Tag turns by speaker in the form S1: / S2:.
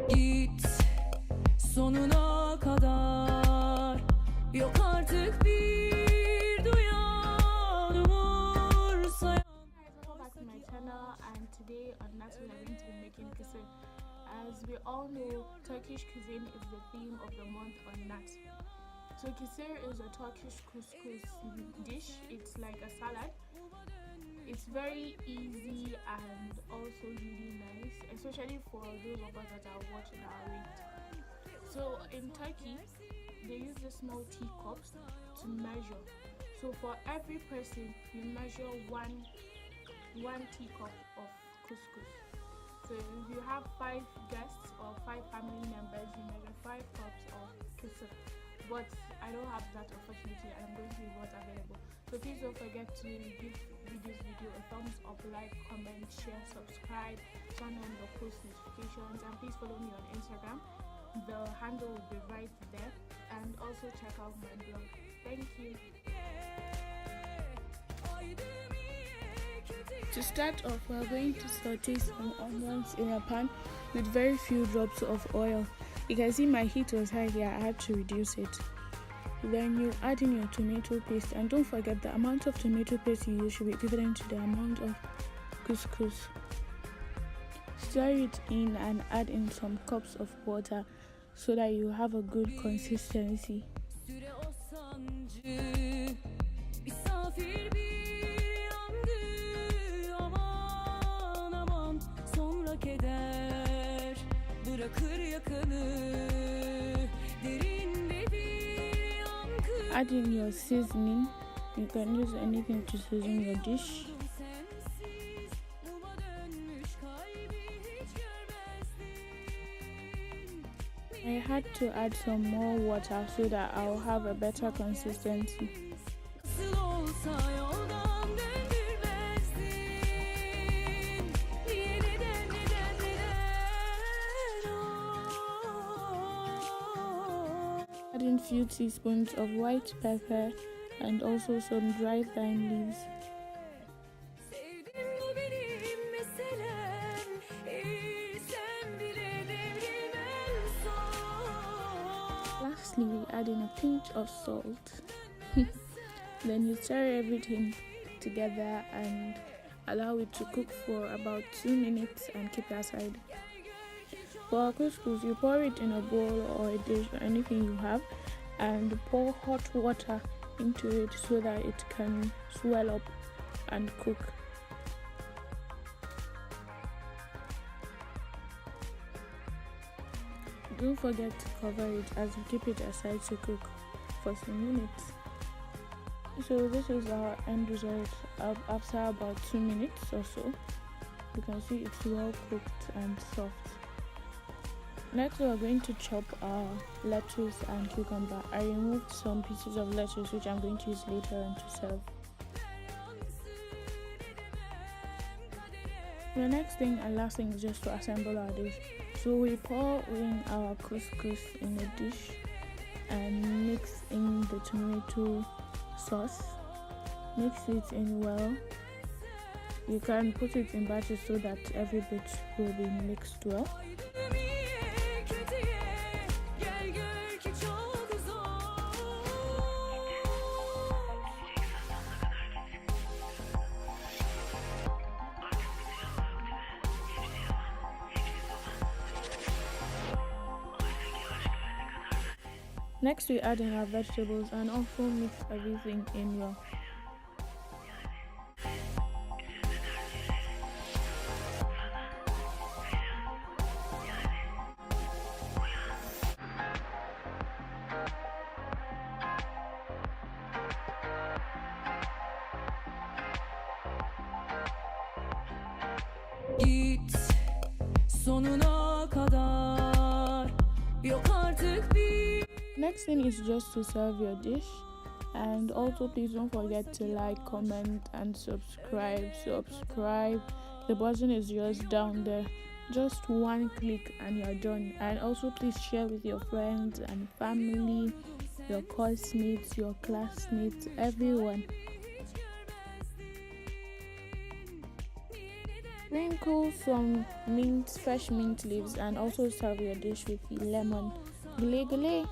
S1: Git sonuna kadar, yok artık bir duyan umursayan.
S2: Welcome back to my channel, and today on Nuts we are going to be making kisir. As we all know, Turkish cuisine is the theme of the month on Nuts. So kisir is a Turkish couscous dish. It's like a salad. It's very easy and also really nice, especially for those of us that are watching our weight. So in Turkey, they use the small teacups to measure. So for every person, you measure one teacup of couscous. So if you have 5 guests or 5 family members, you measure 5 cups of kisir. But I don't have that, unfortunately, and I'm going to be what's available. So please don't forget to give this video a thumbs up, like, comment, share, subscribe, turn on your post notifications, and please follow me on Instagram. The handle will be right there, and also check out my blog. Thank you. To start off, we are going to saute some onions in a pan with very few drops of oil. You can see my heat was high here, I had to reduce it. Then you add in your tomato paste, and don't forget the amount of tomato paste you use should be equivalent to the amount of couscous. Stir it in and add in some cups of water so that you have a good consistency. Add in your seasoning. You can use anything to season your dish. I had to add some more water so that I'll have a better consistency. Add in few teaspoons of white pepper and also some dry thyme leaves. Lastly, we add in a pinch of salt. Then you stir everything together and allow it to cook for about 2 minutes and keep it aside. For our couscous, you pour it in a bowl or a dish or anything you have, and pour hot water into it so that it can swell up and cook. Don't forget to cover it as you keep it aside to cook for some minutes. So this is our end result after about 2 minutes or so. You can see it's well cooked and soft. Next, we are going to chop our lettuce and cucumber. I removed some pieces of lettuce which I'm going to use later on to serve. The next thing and last thing is just to assemble our dish. So we pour in our couscous in a dish and mix in the tomato sauce. Mix it in well. You can put it in batches so that every bit will be mixed well. Next, we add in our vegetables and also mix everything in well.
S1: Git sonuna kadar, yok artık bir.
S2: Next thing is just to serve your dish, and also please don't forget to like, comment and subscribe. The button is just down there, just one click and you're done. And also please share with your friends and family, your course mates, your classmates, everyone. Sprinkle some mint, fresh mint leaves, and also serve your dish with lemon. Güle Güle.